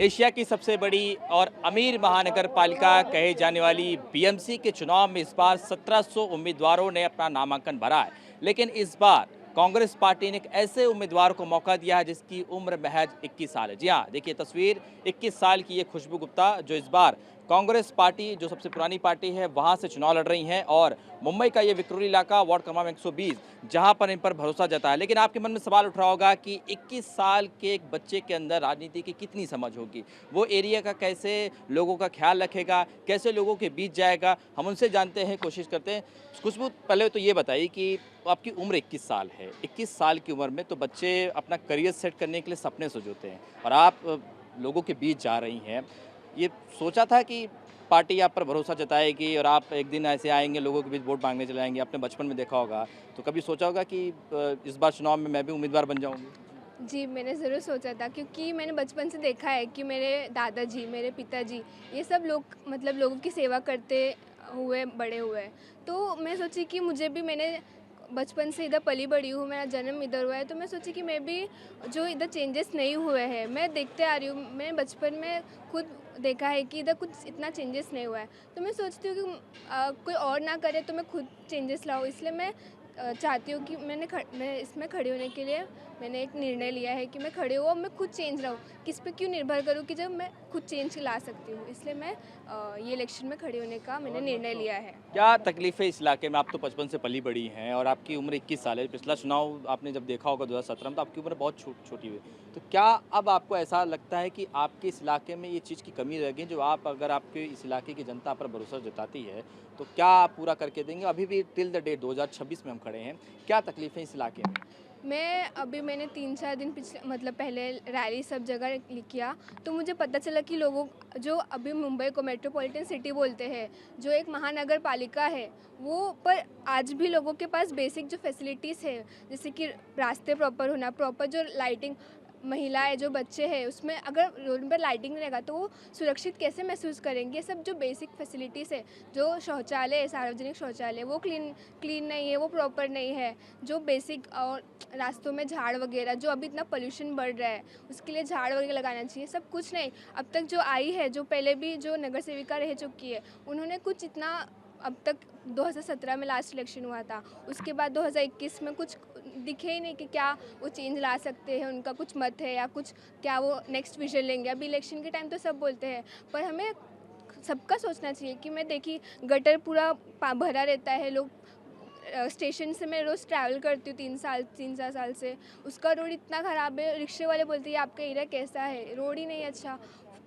Asia की सबसे बड़ी और अमीर महानगर पालिका कहे जाने वाली बीएमसी के चुनाव में इस बार 1700 उम्मीदवारों ने अपना नामांकन भरा है। लेकिन इस बार कांग्रेस पार्टी ने एक ऐसे उम्मीदवार को मौका दिया है जिसकी उम्र महज 21 साल है। जी हाँ, देखिए तस्वीर 21 साल की ये खुशबू गुप्ता जो इस बार कांग्रेस पार्टी जो सबसे पुरानी पार्टी है वहां से चुनाव लड़ रही हैं और मुंबई का ये विक्रोली इलाका वार्ड क्रमांक 120 जहां पर इन पर भरोसा जताया। लेकिन आपके मन में सवाल उठ रहा होगा कि 21 साल के एक बच्चे के अंदर राजनीति की कितनी समझ होगी, वो एरिया का कैसे लोगों का ख्याल रखेगा, कैसे लोगों के बीच जाएगा। हम उनसे जानते हैं, कोशिश करते हैं। खुशबू, पहले तो ये बताइए कि आपकी उम्र 21 साल है। 21 साल की उम्र में तो बच्चे अपना करियर सेट करने के लिए सपने सोचते हैं और आप लोगों के बीच जा रही हैं। ये सोचा था कि पार्टी आप पर भरोसा जताएगी और आप एक दिन ऐसे आएँगे, लोगों के बीच वोट माँगने चले आएँगे? आपने बचपन में देखा होगा, तो कभी सोचा होगा कि इस बार चुनाव में मैं भी उम्मीदवार बन जाऊँगी? जी, मैंने ज़रूर सोचा था क्योंकि मैंने बचपन से देखा है कि मेरे दादाजी, मेरे पिताजी ये सब लोग मतलब लोगों की सेवा करते हुए बड़े हुए हैं। तो मैं सोची कि मुझे भी मैंने बचपन से इधर पली-बड़ी हूँ, मेरा जन्म इधर हुआ है, तो मैं सोची कि मैं भी जो इधर चेंजेस नहीं हुए हैं, मैं देखते आ रही हूँ। मैं बचपन में खुद देखा है कि इधर कुछ इतना चेंजेस नहीं हुआ है। तो मैं सोचती हूँ कि कोई और ना करे तो मैं खुद चेंजेस लाऊँ। इसलिए मैं चाहती हूँ कि मैं इसमें खड़ी होने के लिए मैंने एक निर्णय लिया है कि मैं खड़ी हूँ और मैं खुद चेंज लाऊँ। किस पे क्यों निर्भर करूँ कि जब मैं खुद चेंज ला सकती हूँ। इसलिए मैं ये इलेक्शन में खड़ी होने का मैंने निर्णय लिया है। क्या तकलीफ़ है इस इलाके में? आप तो बचपन से पली-बड़ी हैं और आपकी उम्र 21 साल है। पिछला चुनाव आपने जब देखा होगा 2017 में, तो आपकी उम्र बहुत छोटी हुई। तो क्या अब आपको ऐसा लगता है कि आपके इस इलाके में ये चीज़ की कमी रह गई, जो आप अगर आपके इस इलाके की जनता पर भरोसा जताती है, तो क्या आप पूरा करके देंगे? अभी भी टिल द डेट 2026 में हम खड़े हैं। क्या तकलीफ़ है इस इलाके में? मैंने 3-4 दिन पिछले मतलब पहले रैली सब जगह किया, तो मुझे पता चला कि लोगों जो अभी मुंबई को मेट्रोपॉलिटन सिटी बोलते हैं, जो एक महानगर पालिका है, वो पर आज भी लोगों के पास बेसिक जो फैसिलिटीज़ है, जैसे कि रास्ते प्रॉपर होना, प्रॉपर जो लाइटिंग महिलाएँ, जो बच्चे हैं, उसमें अगर रोड पर लाइटिंग नहीं रहेगा, तो वो सुरक्षित कैसे महसूस करेंगे? ये सब जो बेसिक फैसिलिटीज़ है, जो शौचालय है, सार्वजनिक शौचालय, वो क्लीन नहीं है, वो प्रॉपर नहीं है। जो बेसिक और रास्तों में झाड़ वगैरह जो अभी इतना पोल्यूशन बढ़ रहा है उसके लिए झाड़ वगैरह लगाना चाहिए, सब कुछ नहीं। अब तक जो आई है, जो पहले भी जो नगर सेविका रह चुकी है, उन्होंने कुछ इतना अब तक 2017 में लास्ट इलेक्शन हुआ था, उसके बाद 2021 में कुछ दिखे ही नहीं कि क्या वो चेंज ला सकते हैं, उनका कुछ मत है या कुछ क्या वो नेक्स्ट विजन लेंगे। अभी इलेक्शन के टाइम तो सब बोलते हैं, पर हमें सबका सोचना चाहिए कि मैं देखी गटर पूरा भरा रहता है, लोग स्टेशन से मैं रोज़ ट्रैवल करती हूँ 3-4 साल से। उसका रोड इतना ख़राब है, रिक्शे वाले बोलते हैं आपका एरिया कैसा है? रोड ही नहीं अच्छा।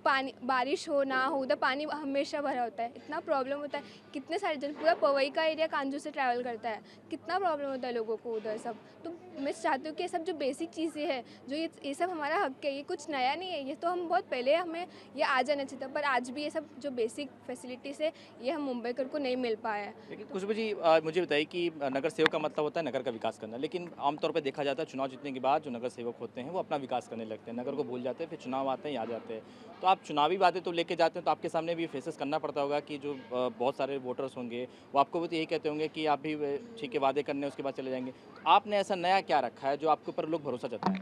पानी बारिश हो ना हो उधर पानी हमेशा भरा होता है, इतना प्रॉब्लम होता है। कितने सारे जन पूरा पवई का एरिया कांजू से ट्रैवल करता है, कितना प्रॉब्लम होता है लोगों को उधर सब। तो मैं चाहती हूँ कि ये सब जो बेसिक चीज़ें हैं, जो ये सब हमारा हक है, ये कुछ नया नहीं है, ये तो हम बहुत पहले हमें ये आ जाना चाहिए था, पर आज भी ये सब जो बेसिक फैसिलिटीज़ है, ये हम मुंबईकर को नहीं मिल पाया है। लेकिन खुशबू जी, मुझे बताइए कि नगर सेवक का मतलब होता है नगर का विकास करना, लेकिन आमतौर पे देखा जाता है चुनाव जीतने के बाद जो नगर सेवक होते हैं वो अपना विकास करने लगते हैं, नगर को भूल जाते हैं, फिर चुनाव आते हैं, आ जाते हैं। तो आप चुनावी वादे तो लेके जाते हैं, तो आपके सामने भी फेसेस करना पड़ता होगा कि जो बहुत सारे वोटर्स होंगे वो आपको भी तो यही कहते होंगे कि आप भी ठीक है वादे करने उसके बाद चले जाएंगे। तो आपने ऐसा नया क्या रखा है जो आपके ऊपर लोग भरोसा जताएं?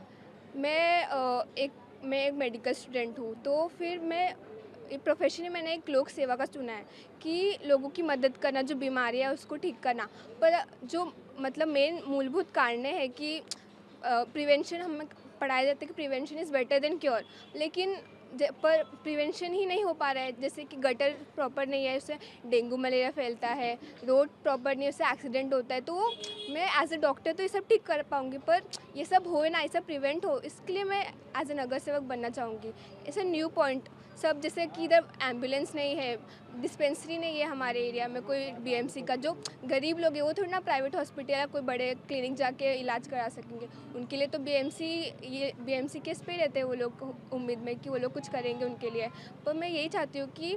मैं मैं एक मेडिकल स्टूडेंट हूँ, तो फिर मैं प्रोफेशनली मैंने एक लोक सेवा का चुना है कि लोगों की मदद करना, जो बीमारियाँ है उसको ठीक करना। पर जो मतलब मेन मूलभूत कारण है कि प्रिवेंशन हमें पढ़ाया जाता है कि prevention is better than cure, लेकिन पर प्रिवेंशन ही नहीं हो पा रहा है। जैसे कि गटर प्रॉपर नहीं है, उससे डेंगू मलेरिया फैलता है, रोड प्रॉपर नहीं है, उससे एक्सीडेंट होता है। तो मैं एज अ डॉक्टर तो ये सब ठीक कर पाऊँगी, पर ये सब हो ना, ये सब प्रिवेंट हो, इसके लिए मैं एज अ नगर सेवक बनना चाहूँगी। ऐसे न्यू पॉइंट सब, जैसे कि इधर एम्बुलेंस नहीं है, डिस्पेंसरी नहीं है हमारे एरिया में कोई बीएमसी का, जो गरीब लोग हैं वो थोड़ी ना प्राइवेट हॉस्पिटल या कोई बड़े क्लिनिक जाके इलाज करा सकेंगे। उनके लिए तो बीएमसी केस पे ही रहते हैं वो लोग, उम्मीद में कि वो लोग कुछ करेंगे उनके लिए। पर मैं यही चाहती हूँ कि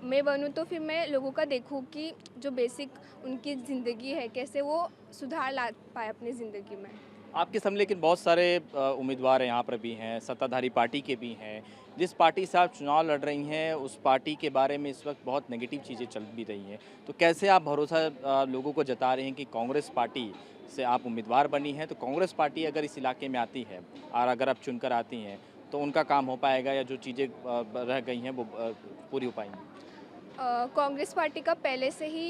मैं बनूँ तो फिर मैं लोगों का देखूँ कि जो बेसिक उनकी ज़िंदगी है कैसे वो सुधार ला पाए अपनी ज़िंदगी में। आपके सामने लेकिन बहुत सारे उम्मीदवार यहाँ पर भी हैं, सत्ताधारी पार्टी के भी हैं। जिस पार्टी से आप चुनाव लड़ रही हैं, उस पार्टी के बारे में इस वक्त बहुत नेगेटिव चीज़ें चल भी रही हैं। तो कैसे आप भरोसा लोगों को जता रहे हैं कि कांग्रेस पार्टी से आप उम्मीदवार बनी हैं, तो कांग्रेस पार्टी अगर इस इलाके में आती है और अगर आप चुनकर आती हैं, तो उनका काम हो पाएगा या जो चीज़ें रह गई हैं वो पूरी हो पाएंगी? कांग्रेस पार्टी का पहले से ही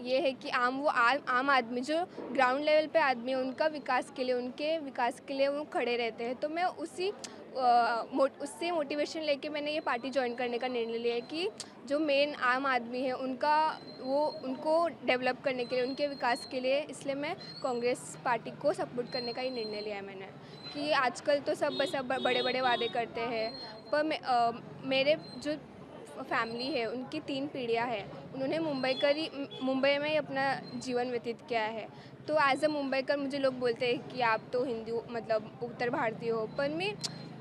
ये है कि आम आदमी जो ग्राउंड लेवल पे आदमी है उनका विकास के लिए उनके विकास के लिए वो खड़े रहते हैं। तो मैं उससे मोटिवेशन लेके मैंने ये पार्टी ज्वाइन करने का निर्णय लिया है कि जो मेन आम आदमी है उनको डेवलप करने के लिए उनके विकास के लिए, इसलिए मैं कांग्रेस पार्टी को सपोर्ट करने का ही निर्णय लिया है मैंने। कि आजकल तो सब बस बड़े बड़े वादे करते हैं, पर मेरे जो फैमिली है उनकी 3 पीढ़ियाँ हैं, उन्होंने मुंबई में ही अपना जीवन व्यतीत किया है। तो एज अ मुंबईकर मुझे लोग बोलते हैं की आप तो हिंदू मतलब उत्तर भारतीय हो, पण मी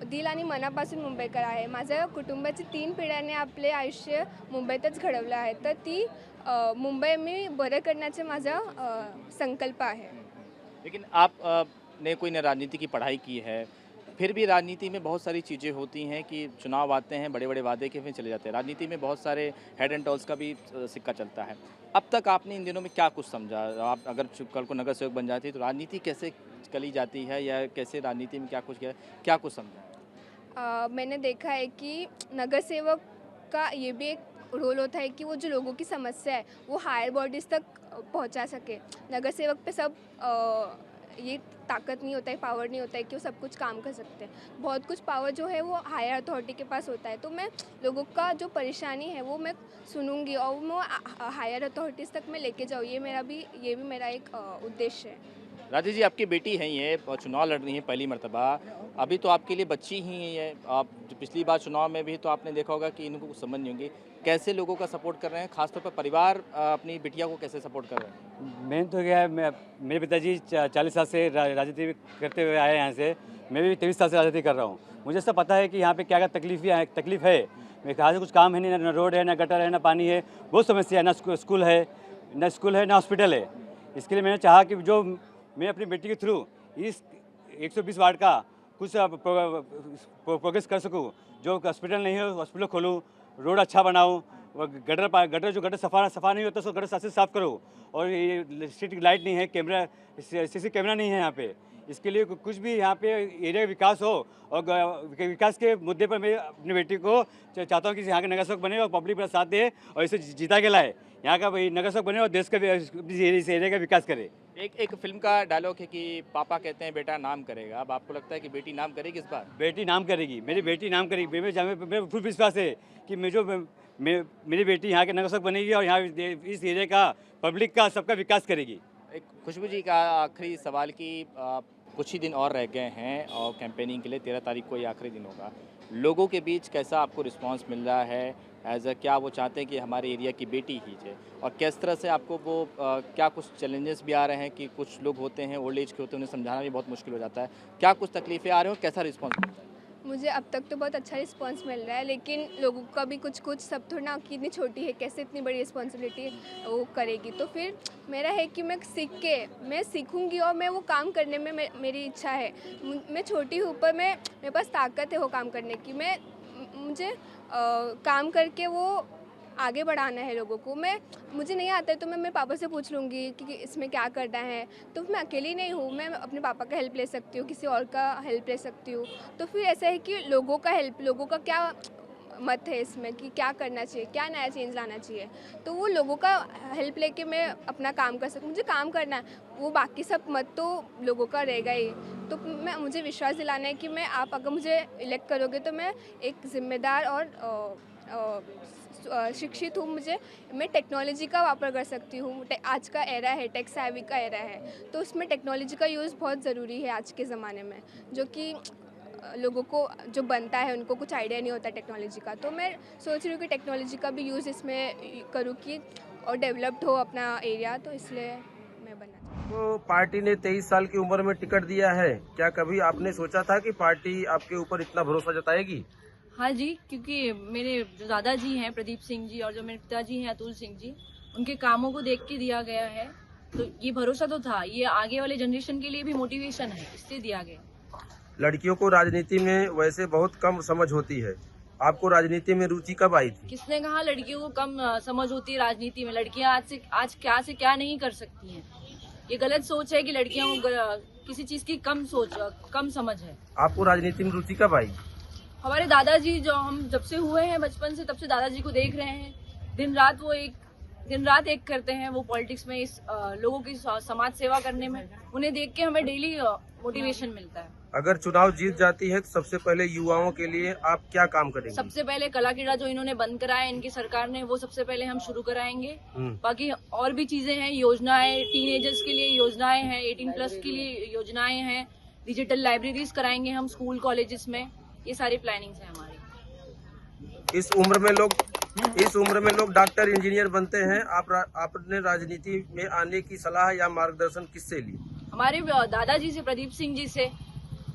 दिल आणि मनापासून मुंबईकर आहे। माझ्या कुटुंबाची 3 पिढ्यांनी आपले आयुष्य मुंबईतच घडवलं आहे, तर ती मुंबई मी बरं करण्याचे माझा संकल्प आहे। लेकिन आप ने कोई न राजनीति की पढ़ाई की है, फिर भी राजनीति में बहुत सारी चीज़ें होती हैं कि चुनाव आते हैं, बड़े बड़े वादे के फिर चले जाते हैं। राजनीति में बहुत सारे हेड एंड टॉल्स का भी सिक्का चलता है। अब तक आपने इन दिनों में क्या कुछ समझा? आप अगर कल को नगर सेवक बन जाती तो राजनीति कैसे चली जाती है या कैसे राजनीति में क्या कुछ समझा? मैंने देखा है कि नगर सेवक का ये भी एक रोल होता है कि वो जो लोगों की समस्या है वो हायर बॉडीज़ तक पहुंचा सके। नगर सेवक पे सब ये ताकत नहीं होता है, पावर नहीं होता है कि वो सब कुछ काम कर सकते हैं। बहुत कुछ पावर जो है वो हायर अथॉरिटी के पास होता है। तो मैं लोगों का जो परेशानी है वो मैं सुनूंगी और वो हायर अथॉरिटीज़ तक मैं लेके जाऊँ, ये भी मेरा एक उद्देश्य है। राधे जी, आपकी बेटी हैं ये और चुनाव लड़ रही हैं पहली मर्तबा। अभी तो आपके लिए बच्ची ही है। आप जो पिछली बार चुनाव में भी तो आपने देखा होगा कि इनको कुछ समझ नहीं होंगी। कैसे लोगों का सपोर्ट कर रहे हैं, खासतौर पर परिवार अपनी बिटिया को कैसे सपोर्ट कर रहे हैं? मेन तो क्या है, मेरे पिताजी 40 साल से राजनीति करते हुए आए हैं यहाँ से। मैं भी 23 साल से राजनीति कर रहा हूँ। मुझे सब पता है कि यहाँ पे क्या क्या तकलीफ है। मेरे यहाँ से कुछ काम है नहीं, ना रोड है, ना गटर है, ना पानी है, बहुत समस्या है, ना स्कूल है, ना हॉस्पिटल है। इसके लिए मैंने चाहा कि जो मैं अपनी बेटी के थ्रू इस 120 वार्ड का कुछ प्रोग्रेस कर सकूँ। जो हॉस्पिटल नहीं है हॉस्पिटल खोलूँ, रोड अच्छा बनाऊँ, गटर जो गटर सफ़ा नहीं होता उसको गटर से साफ़ करो। और ये स्ट्रीट लाइट नहीं है, कैमरा सीसी कैमरा नहीं है यहाँ पे। इसके लिए कुछ भी यहाँ पे एरिया विकास हो और विकास के मुद्दे पर मैं अपनी बेटी को चाहता हूँ कि यहाँ के नगर सेवक बने और पब्लिक का साथ दे और इसे जीता के लाए। यहाँ का नगर सेवक बने और देश का इस एरिया का विकास करे। एक फिल्म का डायलॉग है कि पापा कहते हैं बेटा नाम करेगा। अब आपको लगता है कि बेटी नाम करेगी इस बार? बेटी नाम करेगी, मेरी बेटी नाम करेगी। मेरे फुल विश्वास है कि मेरी बेटी यहाँ के नगर सेवक बनेगी और यहाँ इस एरिया का पब्लिक का सबका विकास करेगी। एक खुशबू जी का आखिरी सवाल कि कुछ ही दिन और रह गए हैं और कैंपेनिंग के लिए 13 तारीख को ये आखिरी दिन होगा। लोगों के बीच कैसा आपको रिस्पांस मिल रहा है? क्या वो चाहते हैं कि हमारे एरिया की बेटी ही है? और किस तरह से आपको वो क्या कुछ चैलेंजेस भी आ रहे हैं कि कुछ लोग होते हैं ओल्ड एज के होते हैं, उन्हें समझाना भी बहुत मुश्किल हो जाता है। क्या कुछ तकलीफें आ रही हो, कैसा रिस्पॉन्स मिल रहा है? मुझे अब तक तो बहुत अच्छा रिस्पांस मिल रहा है, लेकिन लोगों का भी कुछ सब थोड़ा ना कि इतनी छोटी है कैसे इतनी बड़ी रिस्पॉन्सिबिलिटी वो करेगी। तो फिर मेरा है कि मैं सीखूंगी और मैं वो काम करने में मेरी इच्छा है। मैं छोटी हूँ पर मेरे पास ताकत है वो काम करने की। मुझे काम करके वो आगे बढ़ाना है लोगों को। मुझे नहीं आता है तो मैं मेरे पापा से पूछ लूँगी कि इसमें क्या करना है। तो मैं अकेली नहीं हूँ, मैं अपने पापा का हेल्प ले सकती हूँ, किसी और का हेल्प ले सकती हूँ। तो फिर ऐसा है कि लोगों का क्या मत है इसमें कि क्या करना चाहिए, क्या नया चेंज लाना चाहिए। तो वो लोगों का हेल्प लेके मैं अपना काम कर सकूँ। मुझे काम करना है, वो बाकी सब मत तो लोगों का रहेगा ही। तो मुझे विश्वास दिलाना है कि आप अगर मुझे इलेक्ट करोगे तो मैं एक जिम्मेदार और शिक्षित हूँ। मैं टेक्नोलॉजी का वापर कर सकती हूँ। आज का एरा है, टेक सेवी का एरा है, तो उसमें टेक्नोलॉजी का यूज़ बहुत ज़रूरी है आज के ज़माने में, जो कि लोगों को जो बनता है उनको कुछ आइडिया नहीं होता टेक्नोलॉजी का। तो मैं सोच रही हूँ कि टेक्नोलॉजी का भी यूज़ इसमें करूँ कि और डेवलप्ड हो अपना एरिया, तो इसलिए मैं बनना। तो पार्टी ने 23 साल की उम्र में टिकट दिया है, क्या कभी आपने सोचा था कि पार्टी आपके ऊपर इतना भरोसा जताएगी? हाँ जी, क्योंकि मेरे जो दादाजी हैं प्रदीप सिंह जी और जो मेरे पिताजी हैं अतुल सिंह जी, उनके कामों को देख के दिया गया है। तो ये भरोसा तो था, ये आगे वाले जनरेशन के लिए भी मोटिवेशन है, इससे दिया गया। लड़कियों को राजनीति में वैसे बहुत कम समझ होती है, आपको राजनीति में रुचि कब आई थी? किसने कहा लड़कियों को कम समझ होती है राजनीति में? लड़कियां आज क्या से क्या नहीं कर सकती हैं। ये गलत सोच है कि लड़कियों को किसी चीज की कम समझ है। आपको राजनीति में रुचि कब आई? हमारे दादाजी जो हम जब से हुए हैं बचपन से तब से दादाजी को देख रहे हैं, दिन रात एक करते हैं वो पॉलिटिक्स में, इस लोगों की समाज सेवा करने में। उन्हें देख के हमें डेली मोटिवेशन मिलता है। अगर चुनाव जीत जाती है तो सबसे पहले युवाओं के लिए आप क्या काम करेंगे? सबसे पहले कला क्रीड़ा जो इन्होंने बंद कराया इनकी सरकार ने, वो सबसे पहले हम शुरू कराएंगे। बाकी और भी चीजें हैं, योजनाएं, टीनेजर्स के लिए योजनाएं हैं, 18+ के लिए योजनाएं हैं, डिजिटल लाइब्रेरीज कराएंगे हम स्कूल कॉलेजेस में। ये सारी प्लानिंग्स हैं हमारी। इस उम्र में लोग डॉक्टर इंजीनियर बनते हैं। आपने राजनीति में आने की सलाह या मार्गदर्शन किससे ली? हमारे दादाजी से, प्रदीप सिंह जी से।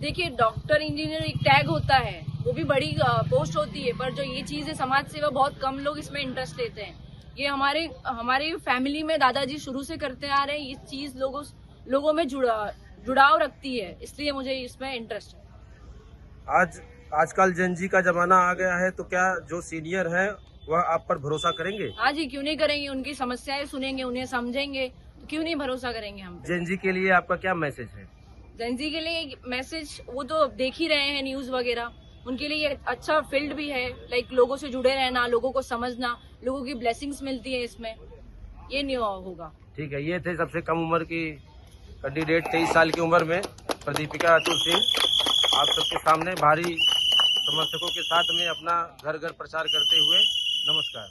देखिए, डॉक्टर इंजीनियर एक टैग होता है, वो भी बड़ी पोस्ट होती है, पर जो ये चीज है समाज सेवा, बहुत कम लोग इसमें इंटरेस्ट लेते हैं। ये हमारे फैमिली में दादाजी शुरू से करते आ रहे हैं। ये चीज लोगों में जुड़ाव रखती है, इसलिए मुझे इसमें इंटरेस्ट है। आजकल जनजी का जमाना आ गया है, तो क्या जो सीनियर है वह आप पर भरोसा करेंगे? हाँ जी, क्यों नहीं करेंगे। उनकी समस्याएं सुनेंगे, उन्हें समझेंगे, तो क्यों नहीं भरोसा करेंगे हम। जनजी के लिए आपका क्या मैसेज है? जेनजी के लिए मैसेज, वो तो देख ही रहे हैं न्यूज वगैरह, उनके लिए अच्छा फील्ड भी है। लाइक लोगों से जुड़े रहना, लोगों को समझना, लोगों की ब्लेसिंग्स मिलती है इसमें, ये नहीं होगा। ठीक है, ये थे सबसे कम उम्र की कैंडिडेट 23 साल की उम्र में प्रदीपिका अतुल सिंह, आप सबके सामने भारी समर्थकों के साथ में अपना घर घर प्रचार करते हुए। नमस्कार।